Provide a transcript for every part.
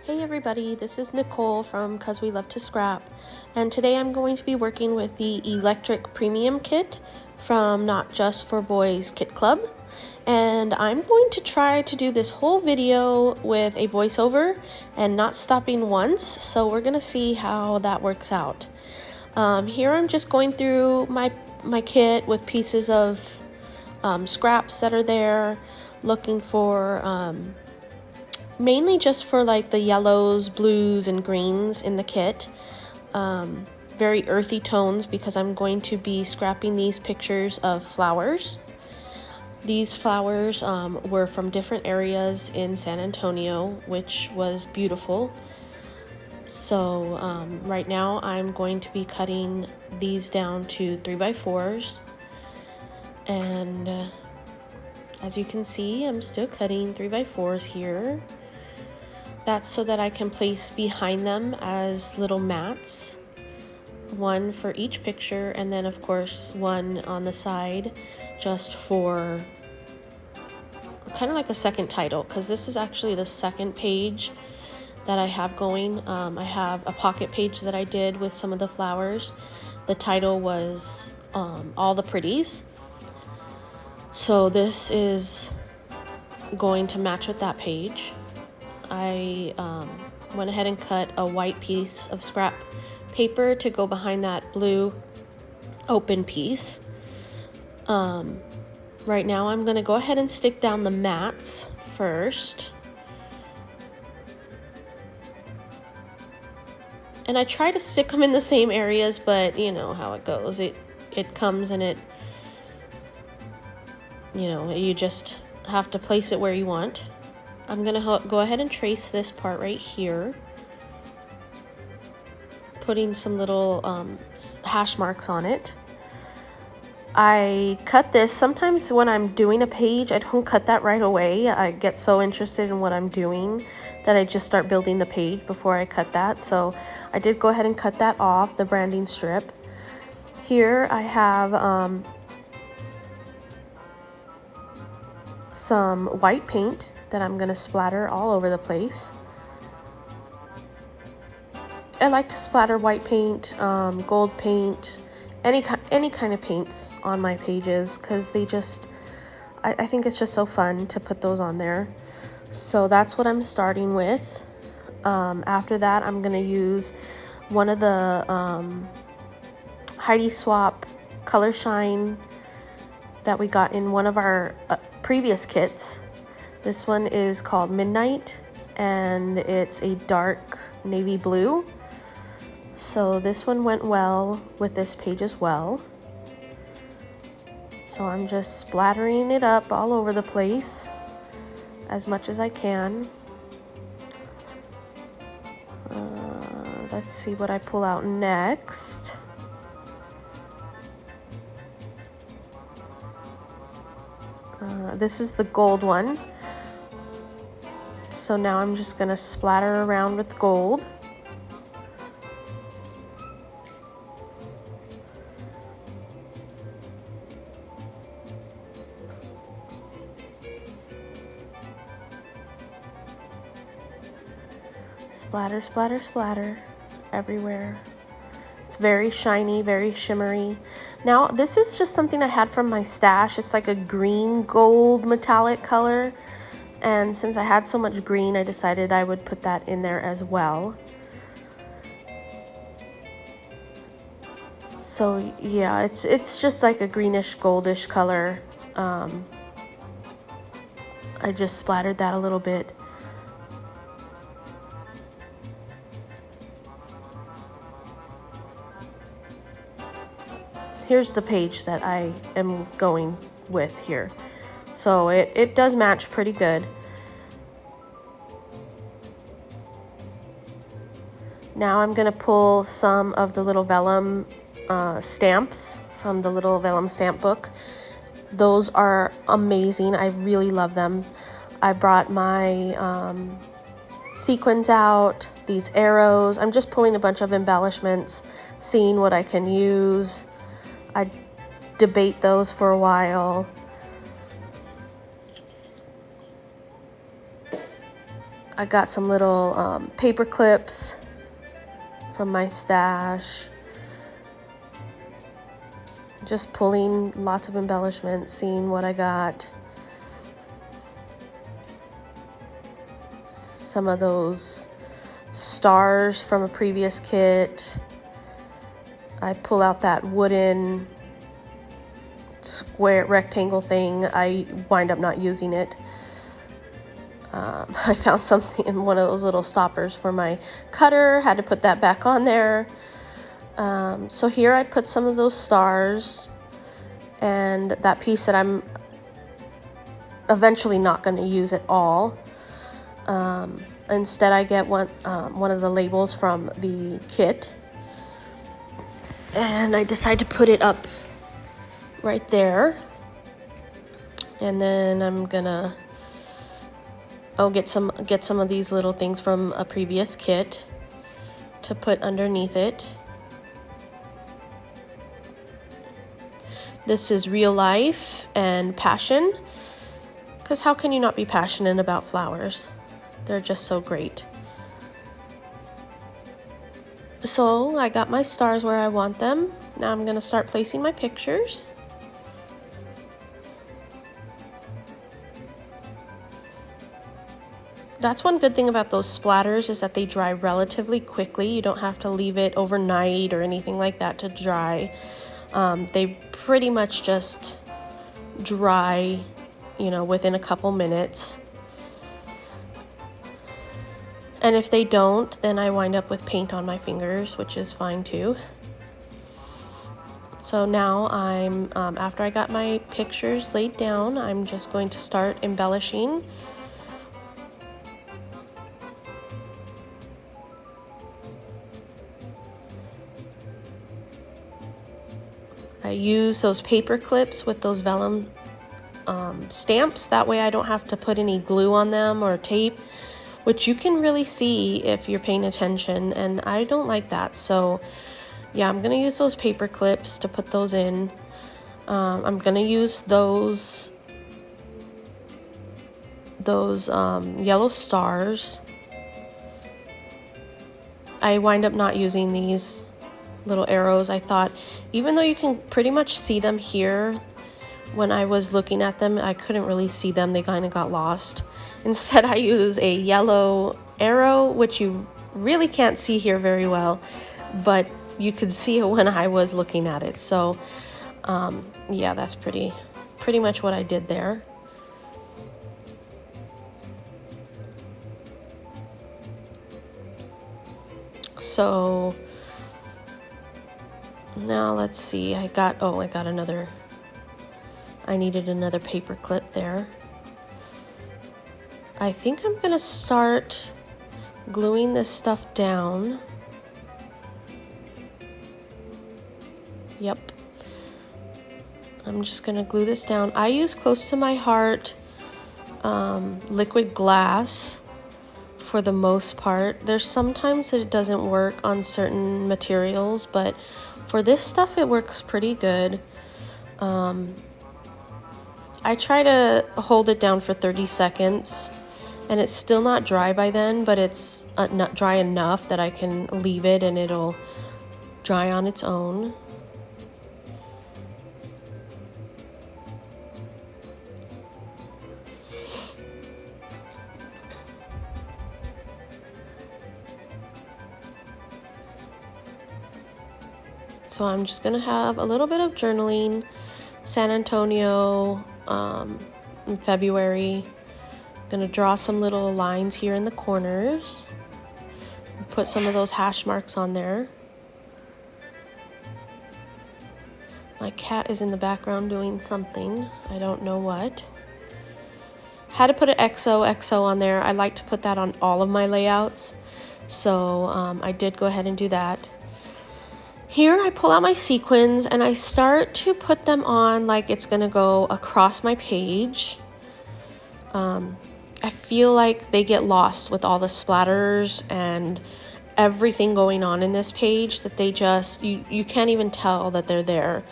Hey everybody, this is Nicole from Cause We Love to Scrap, and today I'm going to be working with the Electric Premium Kit from Not Just for Boys Kit Club, and I'm going to try to do this whole video with a voiceover and not stopping once, so we're gonna see how that works out. Here I'm just going through my kit with pieces of scraps that are there, looking for mainly just for like the yellows, blues, and greens in the kit. Very earthy tones because I'm going to be scrapping these pictures of flowers. These flowers were from different areas in San Antonio, which was beautiful. So right now I'm going to be cutting these down to 3x4s, and as you can see, I'm still cutting 3x4s here. That's so that I can place behind them as little mats, one for each picture, and then of course one on the side just for kind of like a second title, because this is actually the second page that I have going. I have a pocket page that I did with some of the flowers. The title was All the Pretties. So this is going to match with that page. I went ahead and cut a white piece of scrap paper to go behind that blue open piece. Right now I'm going to go ahead and stick down the mats first. And I try to stick them in the same areas, but you know how it goes. It comes and it, you just have to place it where you want. I'm gonna go ahead and trace this part right here, putting some little hash marks on it. I cut this. Sometimes when I'm doing a page, I don't cut that right away. I get so interested in what I'm doing that I just start building the page before I cut that. So I did go ahead and cut that off, the branding strip. Here I have some white paint that I'm gonna splatter all over the place. I like to splatter white paint, gold paint, any kind of paints on my pages, because they just, I think it's just so fun to put those on there. So that's what I'm starting with. After that, I'm gonna use one of the Heidi Swap Color Shine that we got in one of our previous kits. This one is called Midnight, and it's a dark navy blue. So this one went well with this page as well. So I'm just splattering it up all over the place as much as I can. Let's see what I pull out next. This is the gold one. So now I'm just gonna splatter around with gold. Splatter, splatter, splatter everywhere. It's very shiny, very shimmery. Now, this is just something I had from my stash. It's like a green gold metallic color. And since I had so much green, I decided I would put that in there as well. So yeah, it's just like a greenish goldish color. I just splattered that a little bit. Here's the page that I am going with here. So it does match pretty good. Now I'm gonna pull some of the little vellum stamps from the little vellum stamp book. Those are amazing. I really love them. I brought my sequins out, these arrows. I'm just pulling a bunch of embellishments, seeing what I can use. I debate those for a while. I got some little paper clips from my stash. Just pulling lots of embellishments, seeing what I got. Some of those stars from a previous kit. I pull out that wooden square rectangle thing. I wind up not using it. I found something in one of those little stoppers for my cutter, had to put that back on there. So here I put some of those stars and that piece that I'm eventually not going to use at all. Instead I get one of the labels from the kit, and I decide to put it up right there. And then I'm gonna get some of these little things from a previous kit to put underneath it. This is real life and passion, because how can you not be passionate about flowers? They're just so great. So I got my stars where I want them. Now I'm gonna start placing my pictures. That's one good thing about those splatters, is that they dry relatively quickly. You don't have to leave it overnight or anything like that to dry. They pretty much just dry, within a couple minutes. And if they don't, then I wind up with paint on my fingers, which is fine too. So now I'm, after I got my pictures laid down, I'm just going to start embellishing. I use those paper clips with those vellum stamps. That way I don't have to put any glue on them or tape, which you can really see if you're paying attention, and I don't like that. So yeah, I'm gonna use those paper clips to put those in. I'm gonna use those yellow stars. I wind up not using these little arrows. I thought, even though you can pretty much see them here, when I was looking at them, I couldn't really see them. They kind of got lost. Instead, I use a yellow arrow, which you really can't see here very well, but you could see it when I was looking at it. So yeah, that's pretty much what I did there. So now let's see, I needed another paper clip there. I think I'm gonna start gluing this stuff down. Yep. I'm just gonna glue this down. I use Close to My Heart liquid glass for the most part. There's sometimes that it doesn't work on certain materials, but for this stuff it works pretty good. I try to hold it down for 30 seconds, and it's still not dry by then, but it's not dry enough that I can leave it and it'll dry on its own. So I'm just gonna have a little bit of journaling, San Antonio, in February. Gonna draw some little lines here in the corners, put some of those hash marks on there. My cat is in the background doing something, I don't know what. Had to put an XO on there. I like to put that on all of my layouts, so I did go ahead and do that. Here I pull out my sequins and I start to put them on like it's gonna go across my page. I feel like they get lost with all the splatters and everything going on in this page, that they just, you can't even tell that they're there.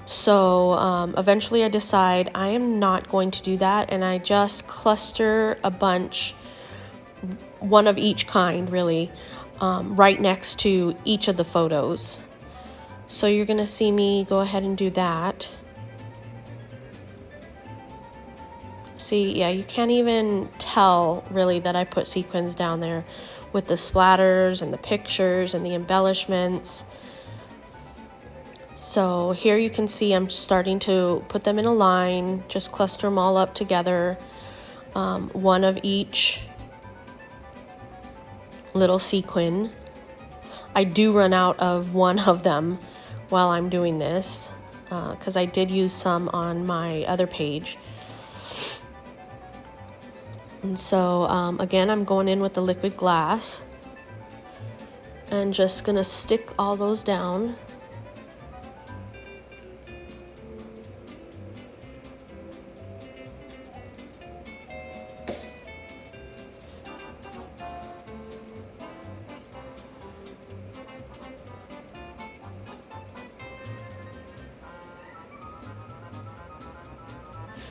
So eventually I decide I am not going to do that, and I just cluster a bunch one of each kind, really, right next to each of the photos. So you're gonna see me go ahead and do that. See, yeah, you can't even tell really that I put sequins down there with the splatters and the pictures and the embellishments. So here you can see I'm starting to put them in a line, just cluster them all up together, one of each little sequin. I do run out of one of them while I'm doing this, because I did use some on my other page. And so again, I'm going in with the liquid glass and just gonna stick all those down.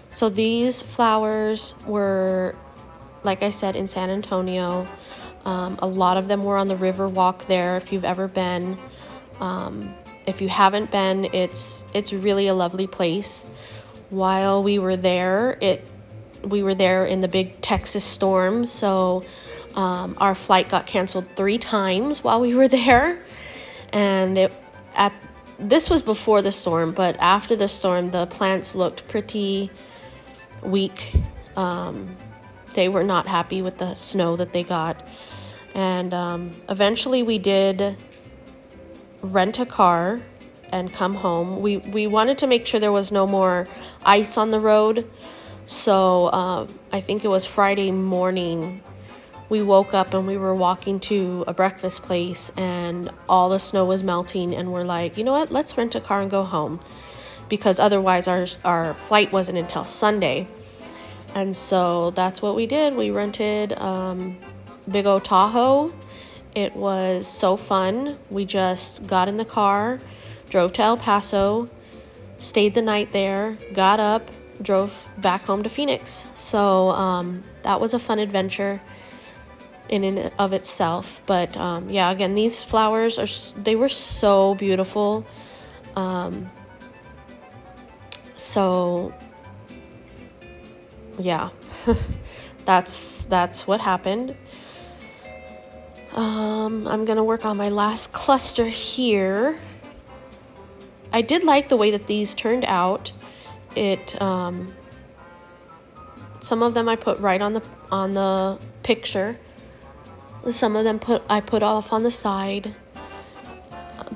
So these flowers were, like I said, in San Antonio. A lot of them were on the river walk there, if you've ever been. If you haven't been, it's really a lovely place. While we were there, we were there in the big Texas storm, so our flight got canceled 3 times while we were there. And this was before the storm, but after the storm, the plants looked pretty weak. They were not happy with the snow that they got. And eventually we did rent a car and come home. We wanted to make sure there was no more ice on the road. So I think it was Friday morning, we woke up and we were walking to a breakfast place and all the snow was melting, and we're like, you know what, let's rent a car and go home, because otherwise our flight wasn't until Sunday. And so that's what we did. We rented big old Tahoe. It was so fun. We just got in the car, drove to El Paso, stayed the night there, got up, drove back home to Phoenix. So that was a fun adventure in and of itself. But yeah, again, these flowers they were so beautiful. So yeah, that's what happened. I'm gonna work on my last cluster here. I did like the way that these turned out. Some of them I put right on the picture. Some of them I put off on the side.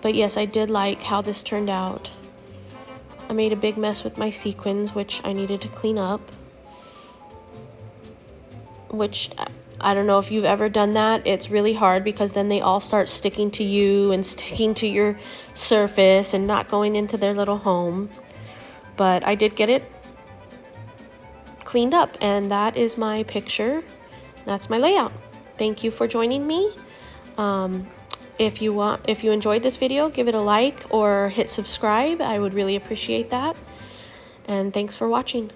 But yes, I did like how this turned out. I made a big mess with my sequins, which I needed to clean up. Which, I don't know if you've ever done that. It's really hard because then they all start sticking to you and sticking to your surface and not going into their little home. But I did get it cleaned up, and that is my picture. That's my layout. Thank you for joining me. If you enjoyed this video, give it a like or hit subscribe. I would really appreciate that. And thanks for watching.